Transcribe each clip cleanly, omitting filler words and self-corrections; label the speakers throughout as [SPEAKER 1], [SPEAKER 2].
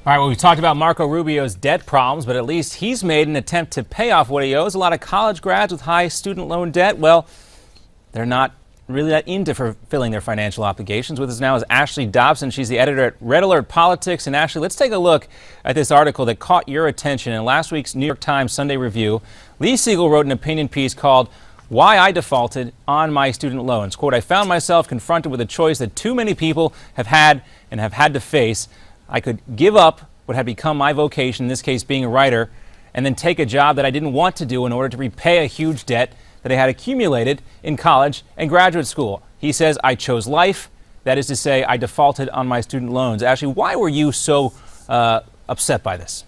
[SPEAKER 1] All right, well, we talked about Marco Rubio's debt problems, but at least he's made an attempt to pay off what he owes. A lot of college grads with high student loan debt, well, they're not really that into fulfilling their financial obligations. With us now is Ashley Dobson. She's the editor at Red Alert Politics. And Ashley, let's take a look at this article that caught your attention in last week's New York Times Sunday Review. Lee Siegel wrote an opinion piece called "Why I Defaulted on My Student Loans." Quote, "I found myself confronted with a choice that too many people have had to face. I could give up what had become my vocation, in this case being a writer, and then take a job that I didn't want to do in order to repay a huge debt that I had accumulated in college and graduate school." He says, "I chose life. That is to say, I defaulted on my student loans." Ashley, why were you so upset by this?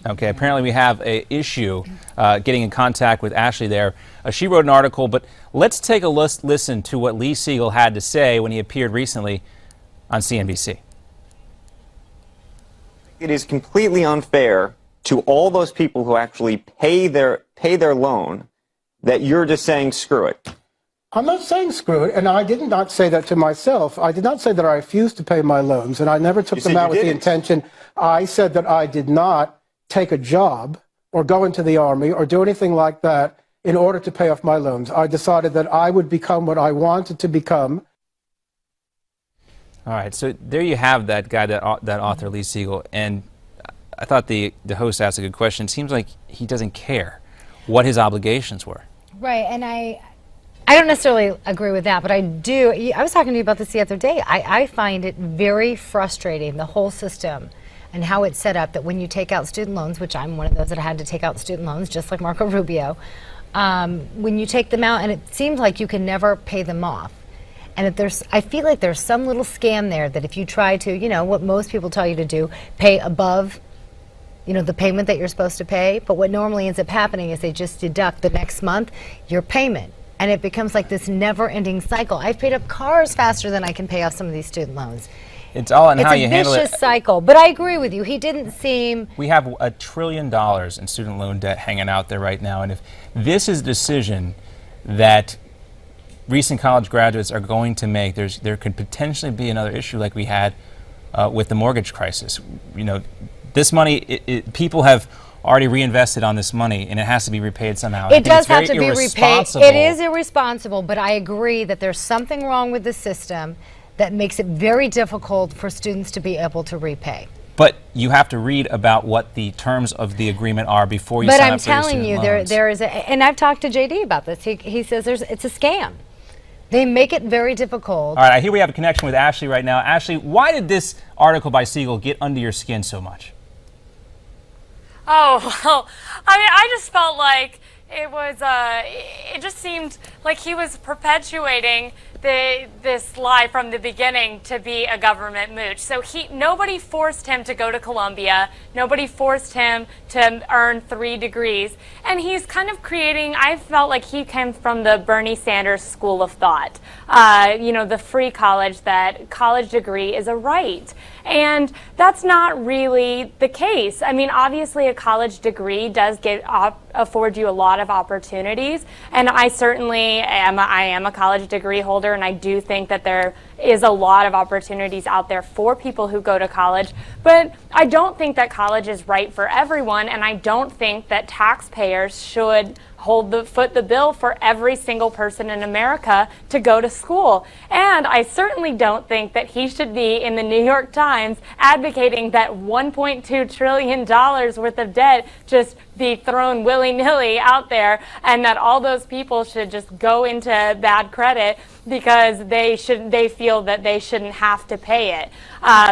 [SPEAKER 1] Okay, apparently we have an issue getting in contact with Ashley there. She wrote an article, but let's take a listen to what Lee Siegel had to say when he appeared recently on CNBC.
[SPEAKER 2] It is completely unfair to all those people who actually pay their loan that you're just saying screw it.
[SPEAKER 3] I'm not saying screw it, and I did not say that to myself. I did not say that I refused to pay my loans, and I never took them out with the intention. I said that I did not take a job or go into the Army or do anything like that in order to pay off my loans. I decided that I would become what I wanted to become.
[SPEAKER 1] All right, so there you have that guy, that author, Lee Siegel, and I thought the host asked a good question. It seems like he doesn't care what his obligations were.
[SPEAKER 4] Right, and I don't necessarily agree with that, but I do. I was talking to you about this the other day. I find it very frustrating, the whole system, and how it's set up, that when you take out student loans, which I'm one of those that had to take out student loans, just like Marco Rubio, when you take them out, and it seems like you can never pay them off. And I feel like there's some little scam there that if you try to, what most people tell you to do, pay above, the payment that you're supposed to pay. But what normally ends up happening is they just deduct the next month your payment. And it becomes like this never-ending cycle. I've paid up cars faster than I can pay off some of these student loans.
[SPEAKER 1] It's all in how you handle it.
[SPEAKER 4] It's a vicious cycle. But I agree with you. He didn't seem...
[SPEAKER 1] We have $1 trillion in student loan debt hanging out there right now. And if this is a decision that recent college graduates are going to make, there could potentially be another issue like we had with the mortgage crisis. This money, people have already reinvested on this money, and it has to be repaid somehow.
[SPEAKER 4] It does have to be repaid. It is irresponsible, but I agree that there's something wrong with the system that makes it very difficult for students to be able to repay.
[SPEAKER 1] But you have to read about what the terms of the agreement are before you sign up for your student loans. But I'm telling you, there is and I've talked to JD about this. He says it's a scam. They make it very difficult. All right, here we have a connection with Ashley right now. Ashley, why did this article by Siegel get under your skin so much?
[SPEAKER 5] Oh, well, I just felt like it just seemed like he was perpetuating this lie from the beginning to be a government mooch. So nobody forced him to go to Columbia. Nobody forced him to earn 3 degrees. And he's kind of creating, I felt like he came from the Bernie Sanders school of thought. The free college, that college degree is a right. And that's not really the case. I mean, obviously a college degree does afford you a lot of opportunities. And I certainly am a college degree holder, and I do think that there is a lot of opportunities out there for people who go to college. But I don't think that college is right for everyone, and I don't think that taxpayers should foot the bill for every single person in America to go to school. And I certainly don't think that he should be in the New York Times advocating that $1.2 trillion worth of debt just be thrown willy-nilly out there, and that all those people should just go into bad credit because they feel that they shouldn't have to pay it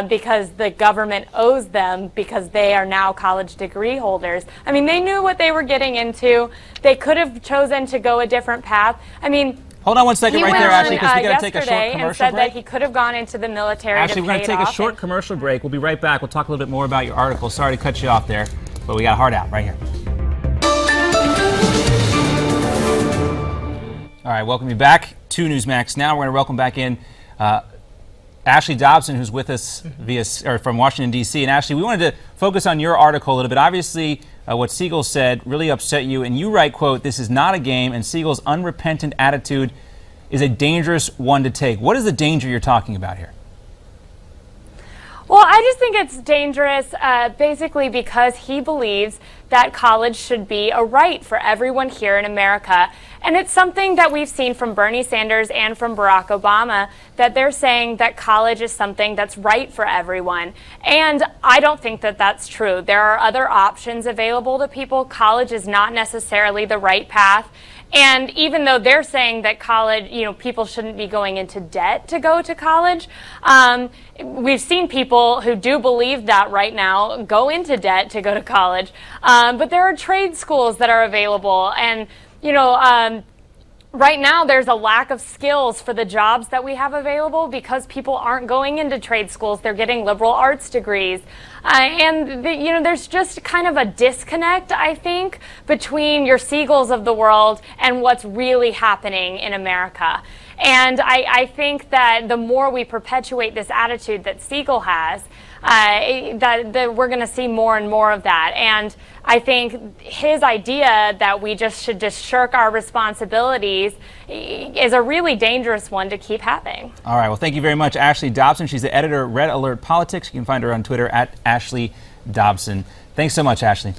[SPEAKER 5] because the government owes them because they are now college degree holders. I mean, they knew what they were getting into. They could have chosen to go a different path. I mean,
[SPEAKER 1] hold on one second right there, Ashley, because we got to take a short commercial
[SPEAKER 5] and said
[SPEAKER 1] break.
[SPEAKER 5] that he could have gone into the military.
[SPEAKER 1] Ashley, we're going to take a short commercial break. We'll be right back. We'll talk a little bit more about your article. Sorry to cut you off there, but we got a hard out right here. All right, welcome you back to Newsmax Now. We're going to welcome back in Ashley Dobson, who's with us from Washington, D.C. And Ashley, we wanted to focus on your article a little bit. Obviously, what Siegel said really upset you, and you write, quote, "This is not a game, and Siegel's unrepentant attitude is a dangerous one to take." What is the danger you're talking about here?
[SPEAKER 5] think it's dangerous basically because he believes that college should be a right for everyone here in America. And it's something that we've seen from Bernie Sanders and from Barack Obama, that they're saying that college is something that's right for everyone. And I don't think that that's true. There are other options available to people. College is not necessarily the right path. And even though they're saying that college, people shouldn't be going into debt to go to college, we've seen people who do believe that right now go into debt to go to college. But there are trade schools that are available. And, right now there's a lack of skills for the jobs that we have available because people aren't going into trade schools. They're getting liberal arts degrees. There's just kind of a disconnect, I think, between your Siegels of the world and what's really happening in America. And I think that the more we perpetuate this attitude that Siegel has, that we're going to see more and more of that. And I think his idea that we should shirk our responsibilities is a really dangerous one to keep having.
[SPEAKER 1] All right. Well, thank you very much, Ashley Dobson. She's the editor at Red Alert Politics. You can find her on Twitter at Ashley Dobson. Thanks so much, Ashley.